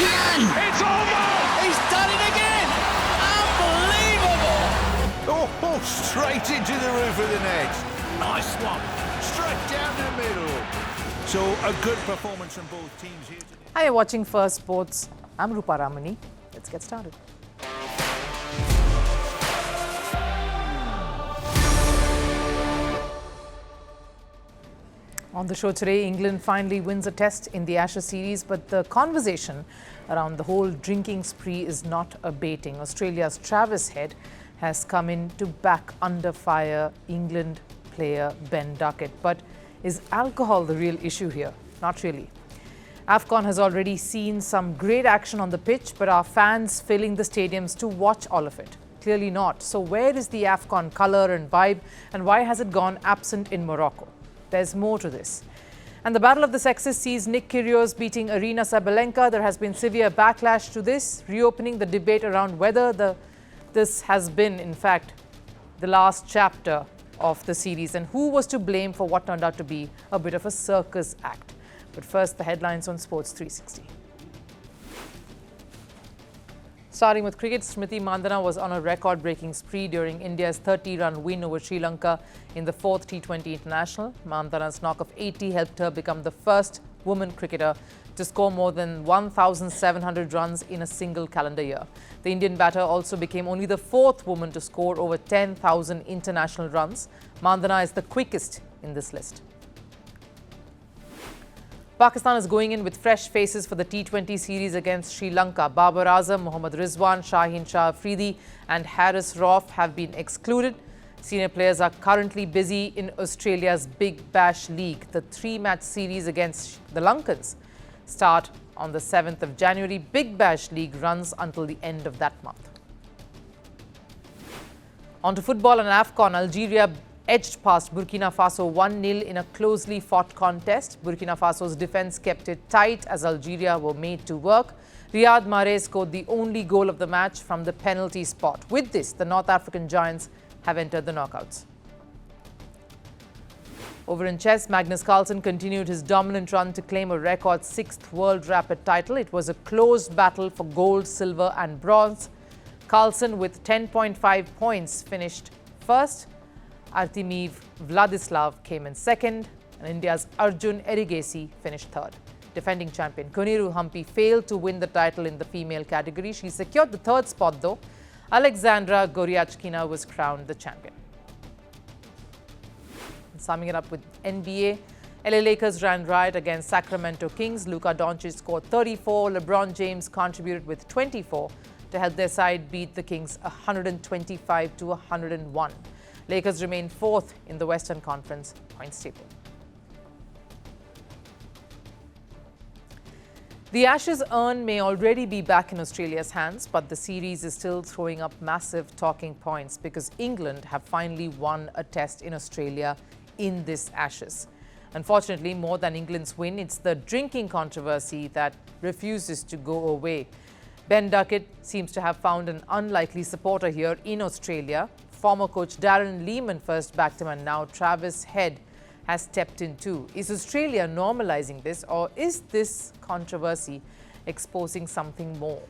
can! It's over! He's done it again! Unbelievable! Oh, straight into the roof of the net. Nice one. Straight down the middle. So a good performance from both teams here today. Hi, you're watching Firstpost. I'm Rupha Ramani. Let's get started. On the show today, England finally wins a test in the Ashes series, but the conversation around the whole drinking spree is not abating. Australia's Travis Head has come in to back under fire England player Ben Duckett. But is alcohol the real issue here? Not really. AFCON has already seen some great action on the pitch, but are fans filling the stadiums to watch all of it? Clearly not. So where is the AFCON colour and vibe, and why has it gone absent in Morocco? There's more to this. And the battle of the sexes sees Nick Kyrgios beating Aryna Sabalenka. There has been severe backlash to this, reopening the debate around whether this has been, in fact, the last chapter of the series and who was to blame for what turned out to be a bit of a circus act. But first, the headlines on Sports 360. Starting with cricket, Smriti Mandhana was on a record-breaking spree during India's 30-run win over Sri Lanka in the 4th T20 International. Mandhana's knock of 80 helped her become the first woman cricketer to score more than 1,700 runs in a single calendar year. The Indian batter also became only the 4th woman to score over 10,000 international runs. Mandhana is the quickest in this list. Pakistan is going in with fresh faces for the T20 series against Sri Lanka. Babar Azam, Mohammad Rizwan, Shaheen Shah Afridi and Haris Rauf have been excluded. Senior players are currently busy in Australia's Big Bash League. The 3-match series against the Lankans start on the 7th of January. Big Bash League runs until the end of that month. On to football and AFCON. Algeria edged past Burkina Faso 1-0 in a closely fought contest. Burkina Faso's defence kept it tight as Algeria were made to work. Riyad Mahrez scored the only goal of the match from the penalty spot. With this, the North African giants have entered the knockouts. Over in chess, Magnus Carlsen continued his dominant run to claim a record 6th World Rapid title. It was a close battle for gold, silver and bronze. Carlsen, with 10.5 points, finished first. Artemiv Vladislav came in second, and India's Arjun Erigesi finished third. Defending champion Koniru Humpy failed to win the title in the female category. She secured the 3rd spot though. Alexandra Goryachkina was crowned the champion. And summing it up with NBA, LA Lakers ran riot against Sacramento Kings. Luka Doncic scored 34. LeBron James contributed with 24 to help their side beat the Kings 125 to 101. Lakers remain 4th in the Western Conference points table. The Ashes urn may already be back in Australia's hands, but the series is still throwing up massive talking points because England have finally won a test in Australia in this Ashes. Unfortunately, more than England's win, it's the drinking controversy that refuses to go away. Ben Duckett seems to have found an unlikely supporter here in Australia. Former coach Darren Lehmann first backed him, and now Travis Head has stepped in too. Is Australia normalising this, or is this controversy exposing something more?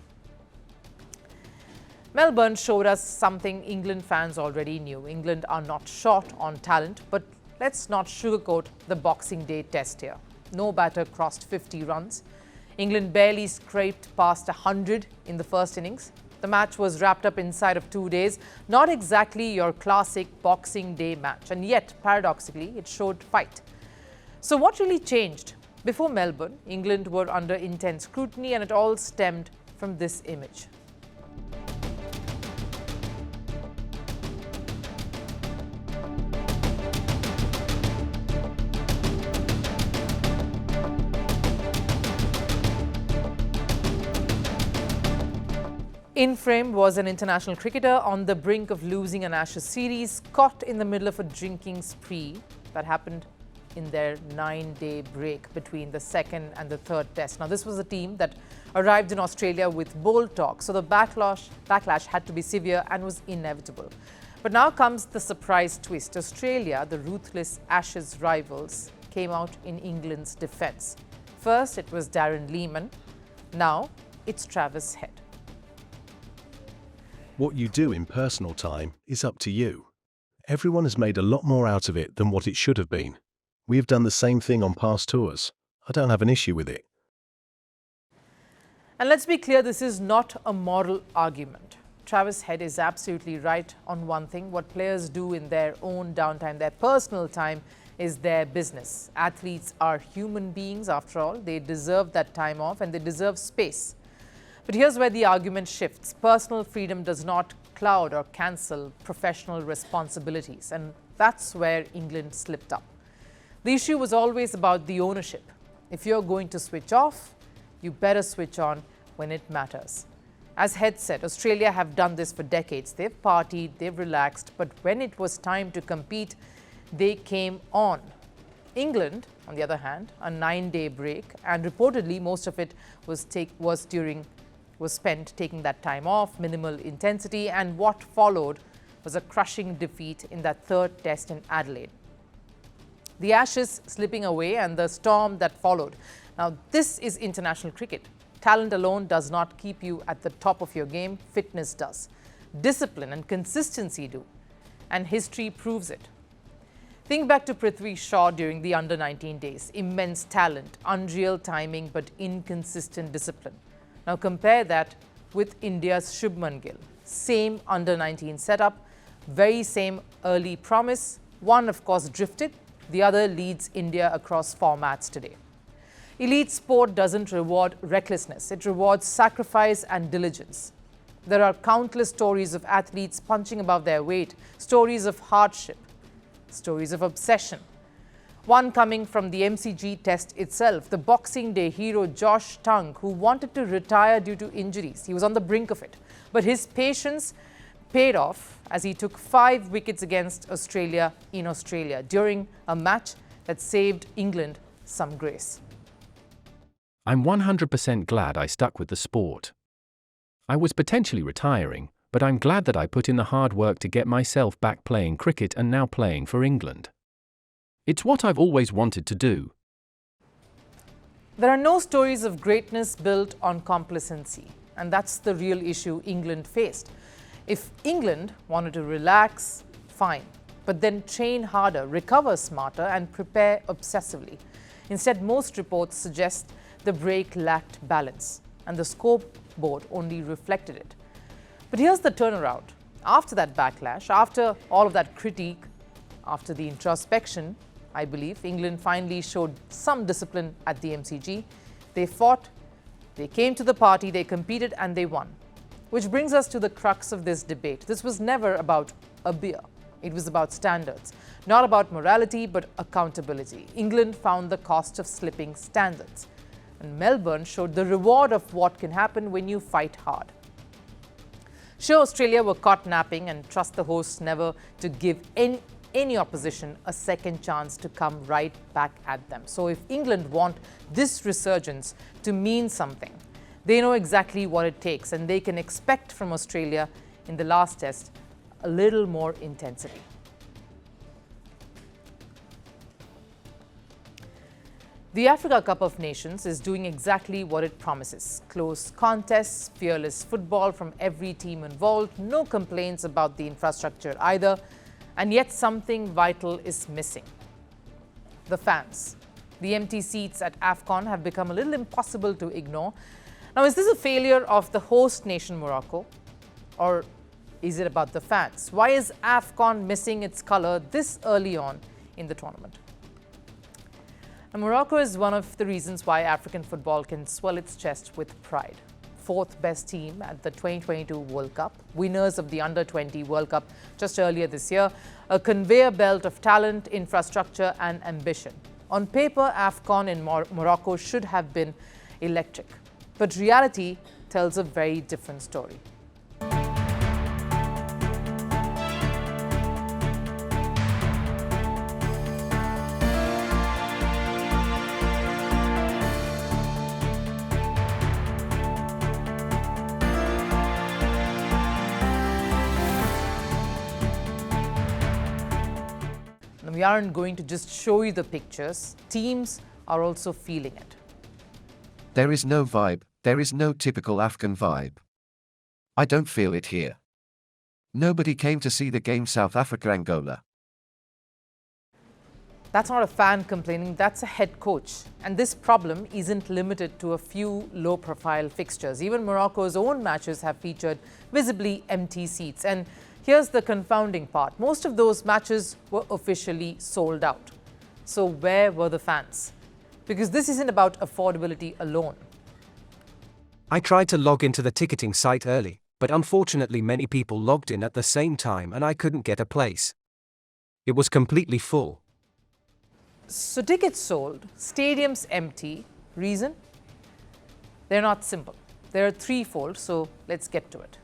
Melbourne showed us something England fans already knew. England are not short on talent, but let's not sugarcoat the Boxing Day test here. No batter crossed 50 runs. England barely scraped past 100 in the first innings. The match was wrapped up inside of 2 days. Not exactly your classic Boxing Day match, and yet, paradoxically, it showed fight. So what really changed? Before Melbourne, England were under intense scrutiny, and it all stemmed from this image. In frame was an international cricketer on the brink of losing an Ashes series, caught in the middle of a drinking spree that happened in their 9-day break between the second and the third test. Now, this was a team that arrived in Australia with bold talk, so the backlash had to be severe and was inevitable. But now comes the surprise twist. Australia, the ruthless Ashes rivals, came out in England's defence. First, it was Darren Lehmann. Now, its Travis Head. What you do in personal time is up to you. Everyone has made a lot more out of it than what it should have been. We have done the same thing on past tours. I don't have an issue with it. And let's be clear, this is not a moral argument. Travis Head is absolutely right on one thing. What players do in their own downtime, their personal time, is their business. Athletes are human beings after all. They deserve that time off and they deserve space. But here's where the argument shifts. Personal freedom does not cloud or cancel professional responsibilities. And that's where England slipped up. The issue was always about the ownership. If you're going to switch off, you better switch on when it matters. As Head said, Australia have done this for decades. They've partied, they've relaxed, but when it was time to compete, they came on. England, on the other hand, a 9-day break, and reportedly most of it was spent taking that time off, minimal intensity, and what followed was a crushing defeat in that third test in Adelaide. The Ashes slipping away and the storm that followed. Now, this is international cricket. Talent alone does not keep you at the top of your game. Fitness does. Discipline and consistency do. And history proves it. Think back to Prithvi Shaw during the under-19 days. Immense talent, unreal timing, but inconsistent discipline. Now compare that with India's Shubman Gill. Same under-19 setup, very same early promise. One, of course, drifted. The other leads India across formats today. Elite sport doesn't reward recklessness. It rewards sacrifice and diligence. There are countless stories of athletes punching above their weight, stories of hardship, stories of obsession. One coming from the MCG test itself, the Boxing Day hero Josh Tongue, who wanted to retire due to injuries. He was on the brink of it. But his patience paid off as he took 5 wickets against Australia in Australia during a match that saved England some grace. I'm 100% glad I stuck with the sport. I was potentially retiring, but I'm glad that I put in the hard work to get myself back playing cricket and now playing for England. It's what I've always wanted to do. There are no stories of greatness built on complacency, and that's the real issue England faced. If England wanted to relax, fine, but then train harder, recover smarter, and prepare obsessively. Instead, most reports suggest the break lacked balance, and the scoreboard only reflected it. But here's the turnaround. After that backlash, after all of that critique, after the introspection, I believe England finally showed some discipline at the MCG. They fought, they came to the party, they competed, and they won. Which brings us to the crux of this debate. This was never about a beer. It was about standards. Not about morality, but accountability. England found the cost of slipping standards. And Melbourne showed the reward of what can happen when you fight hard. Sure, Australia were caught napping, and trust the hosts never to give any opposition a second chance to come right back at them. So if England want this resurgence to mean something, they know exactly what it takes, and they can expect from Australia in the last test a little more intensity. The Africa Cup of Nations is doing exactly what it promises. Close contests, fearless football from every team involved, no complaints about the infrastructure either, and yet something vital is missing. The fans. The empty seats at AFCON have become a little impossible to ignore. Now, is this a failure of the host nation Morocco, or is it about the fans? Why is AFCON missing its colour this early on in the tournament? And Morocco is one of the reasons why African football can swell its chest with pride. 4th best team at the 2022 World Cup, winners of the Under-20 World Cup just earlier this year, a conveyor belt of talent, infrastructure and ambition. On paper, AFCON in Morocco should have been electric, but reality tells a very different story. We aren't going to just show you the pictures. Teams are also feeling it. There is no vibe, There is no typical AFCON vibe. I don't feel it here. Nobody came to see the game South Africa-Angola. That's not a fan complaining, that's a head coach. And this problem isn't limited to a few low-profile fixtures. Even Morocco's own matches have featured visibly empty seats. And here's the confounding part. Most of those matches were officially sold out. So where were the fans? Because this isn't about affordability alone. I tried to log into the ticketing site early, but unfortunately many people logged in at the same time and I couldn't get a place. It was completely full. So tickets sold, stadiums empty. Reason? They're not simple. They're threefold, so let's get to it.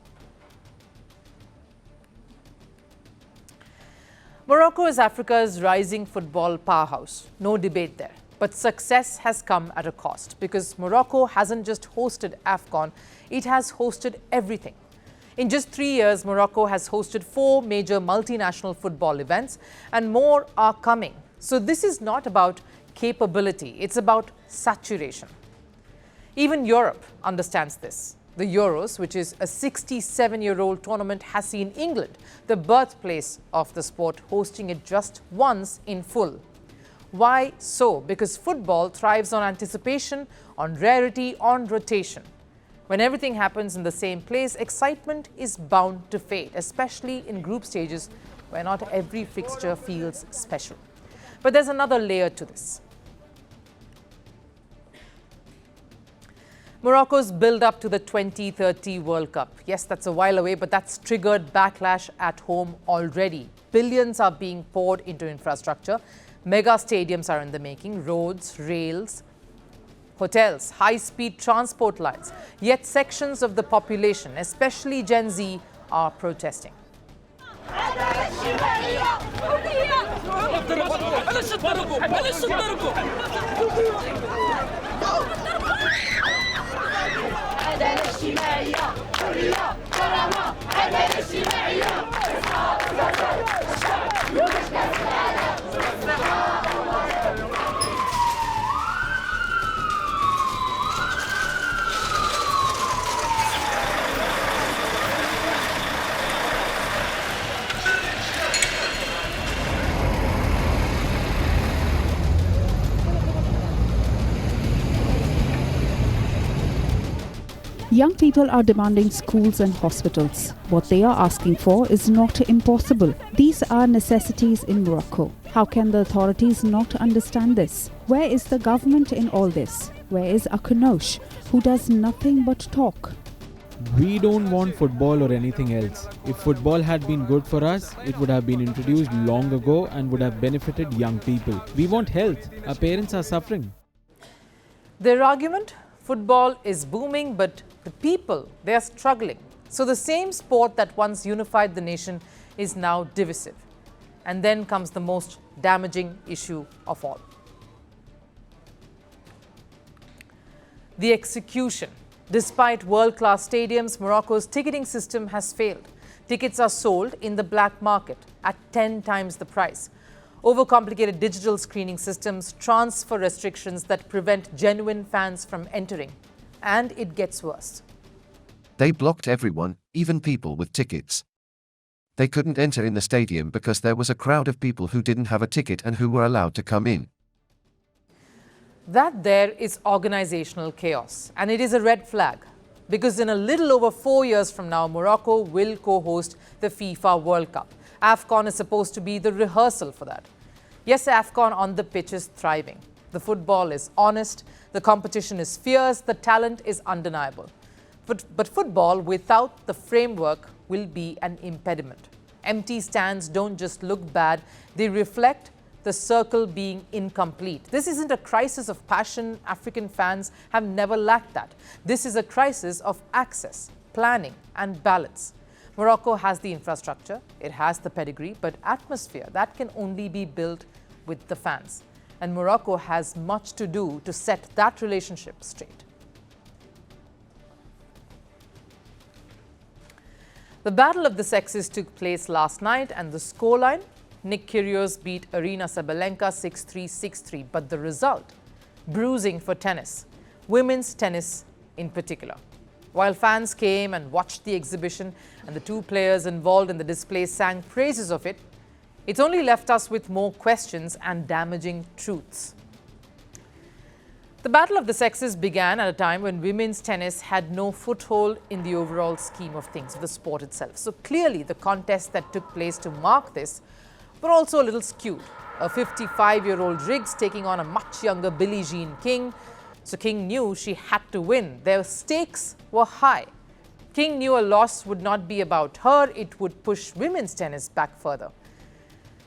Morocco is Africa's rising football powerhouse. No debate there. But success has come at a cost because Morocco hasn't just hosted AFCON, it has hosted everything. In just 3 years, Morocco has hosted 4 major multinational football events and more are coming. So this is not about capability, it's about saturation. Even Europe understands this. The Euros, which is a 67-year-old tournament, has seen England, the birthplace of the sport, hosting it just once in full. Why so? Because football thrives on anticipation, on rarity, on rotation. When everything happens in the same place, excitement is bound to fade, especially in group stages where not every fixture feels special. But there's another layer to this. Morocco's build-up to the 2030 World Cup. Yes, that's a while away, but that's triggered backlash at home already. Billions are being poured into infrastructure. Mega stadiums are in the making, roads, rails, hotels, high-speed transport lines. Yet sections of the population, especially Gen Z, are protesting. Young people are demanding schools and hospitals. What they are asking for is not impossible. These are necessities in Morocco. How can the authorities not understand this? Where is the government in all this? Where is Akanosh, who does nothing but talk? We don't want football or anything else. If football had been good for us, it would have been introduced long ago and would have benefited young people. We want health. Our parents are suffering. Their argument? Football is booming, but the people, they are struggling. So the same sport that once unified the nation is now divisive. And then comes the most damaging issue of all. The execution. Despite world-class stadiums, Morocco's ticketing system has failed. Tickets are sold in the black market at 10 times the price. Overcomplicated digital screening systems, transfer restrictions that prevent genuine fans from entering. And it gets worse. They blocked everyone, even people with tickets. They couldn't enter in the stadium because there was a crowd of people who didn't have a ticket and who were allowed to come in. That there is organizational chaos, and it is a red flag. Because in a little over 4 years from now, Morocco will co-host the FIFA World Cup. AFCON is supposed to be the rehearsal for that. Yes, AFCON on the pitch is thriving. The football is honest, the competition is fierce, the talent is undeniable. But football without the framework will be an impediment. Empty stands don't just look bad, they reflect the circle being incomplete. This isn't a crisis of passion. African fans have never lacked that. This is a crisis of access, planning, and balance. Morocco has the infrastructure, it has the pedigree, but atmosphere, that can only be built with the fans. And Morocco has much to do to set that relationship straight. The Battle of the Sexes took place last night, and the scoreline, Nick Kyrgios beat Aryna Sabalenka 6-3, 6-3. But the result, bruising for tennis. Women's tennis in particular. While fans came and watched the exhibition and the two players involved in the display sang praises of it, it's only left us with more questions and damaging truths. The battle of the sexes began at a time when women's tennis had no foothold in the overall scheme of things, of the sport itself. So clearly the contest that took place to mark this were also a little skewed. A 55-year-old Riggs taking on a much younger Billie Jean King. So King knew she had to win. Their stakes were high. King knew a loss would not be about her, it would push women's tennis back further.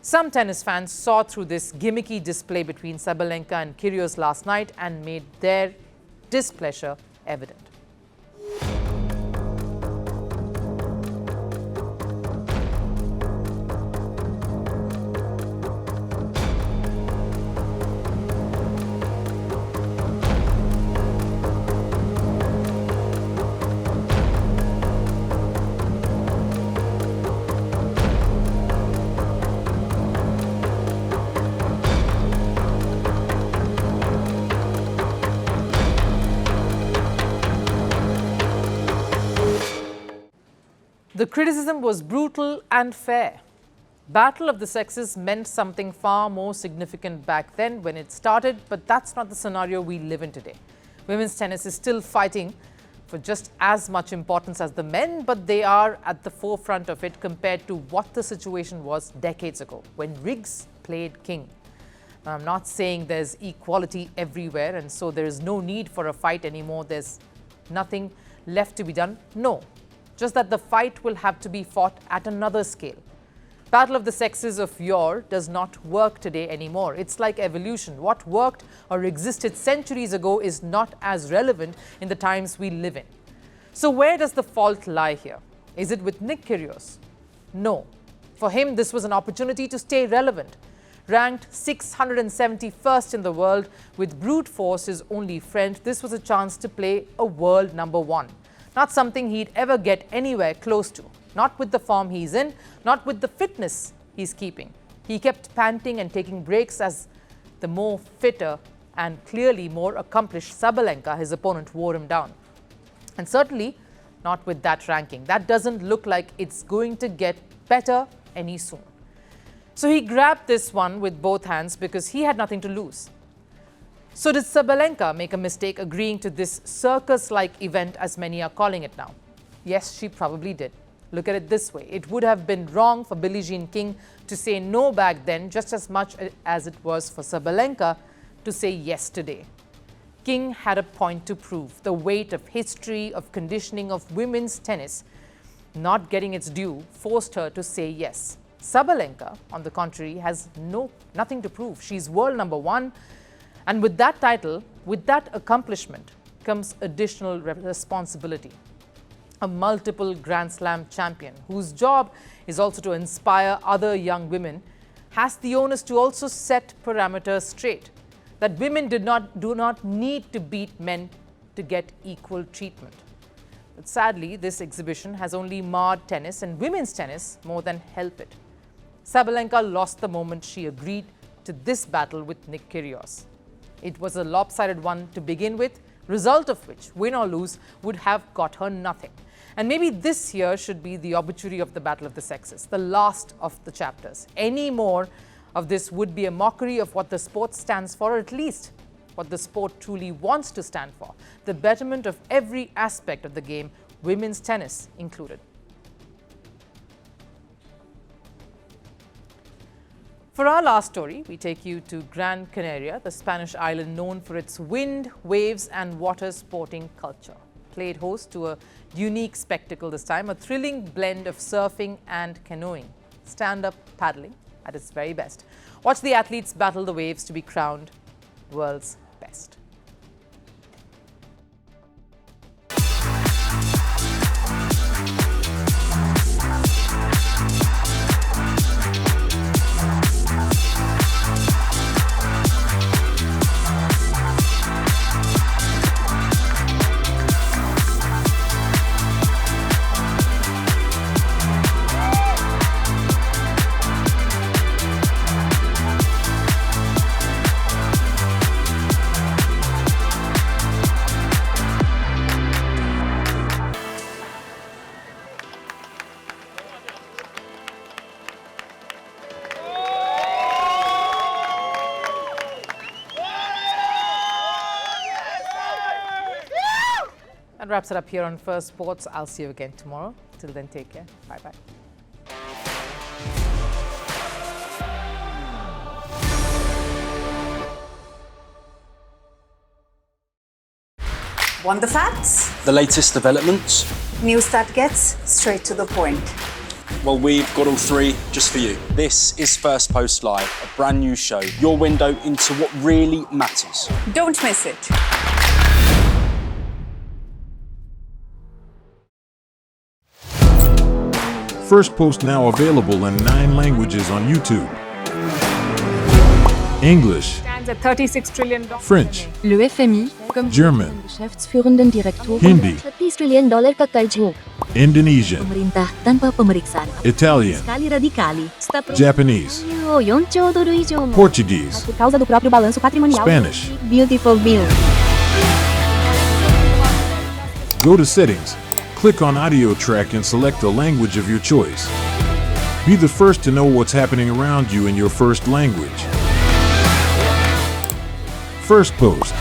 Some tennis fans saw through this gimmicky display between Sabalenka and Kyrgios last night and made their displeasure evident. The criticism was brutal and fair. Battle of the sexes meant something far more significant back then when it started, but that's not the scenario we live in today. Women's tennis is still fighting for just as much importance as the men, but they are at the forefront of it compared to what the situation was decades ago when Riggs played King. Now, I'm not saying there's equality everywhere and so there is no need for a fight anymore. There's nothing left to be done. No. Just that the fight will have to be fought at another scale. Battle of the sexes of yore does not work today anymore. It's like evolution. What worked or existed centuries ago is not as relevant in the times we live in. So where does the fault lie here? Is it with Nick Kyrgios? No. For him, this was an opportunity to stay relevant. Ranked 671st in the world with brute force his only friend, this was a chance to play a world number one. Not something he'd ever get anywhere close to. Not with the form he's in, not with the fitness he's keeping. He kept panting and taking breaks as the more fitter and clearly more accomplished Sabalenka, his opponent, wore him down. And certainly not with that ranking. That doesn't look like it's going to get better any soon. So he grabbed this one with both hands because he had nothing to lose. So did Sabalenka make a mistake agreeing to this circus-like event, as many are calling it now? Yes, she probably did. Look at it this way. It would have been wrong for Billie Jean King to say no back then, just as much as it was for Sabalenka to say yes today. King had a point to prove. The weight of history, of conditioning, of women's tennis not getting its due forced her to say yes. Sabalenka, on the contrary, has nothing to prove. She's world number one. And with that title, with that accomplishment, comes additional responsibility. A multiple Grand Slam champion, whose job is also to inspire other young women, has the onus to also set parameters straight. That women do not need to beat men to get equal treatment. But sadly, this exhibition has only marred tennis and women's tennis more than helped it. Sabalenka lost the moment she agreed to this battle with Nick Kyrgios. It was a lopsided one to begin with, result of which, win or lose, would have got her nothing. And maybe this year should be the obituary of the Battle of the Sexes, the last of the chapters. Any more of this would be a mockery of what the sport stands for, or at least what the sport truly wants to stand for, the betterment of every aspect of the game, women's tennis included. For our last story, we take you to Gran Canaria, the Spanish island known for its wind, waves and water sporting culture. Played host to a unique spectacle this time, a thrilling blend of surfing and canoeing. Stand-up paddling at its very best. Watch the athletes battle the waves to be crowned world's best. That wraps it up here on First Sports. I'll see you again tomorrow. Till then, take care. Bye-bye. Want the facts? The latest developments? News that gets straight to the point. Well, we've got all three just for you. This is First Post Live, a brand new show, your window into what really matters. Don't miss it. Firstpost now available in 9 languages on YouTube. English, Stands at $36 trillion. French, Le FMI, comme German, Geschäftsführenden Direktor, Hindi, $30 trillion ka karjo. Indonesian, Pemerintah tanpa pemeriksaan. Italian, Sekali radikali. Japanese, 4 兆ドル以上も Portuguese, por causa do próprio balanço patrimonial. Spanish. Beautiful bill. Go to Settings, click on Audio Track and select the language of your choice. Be the first to know what's happening around you in your first language. Firstpost.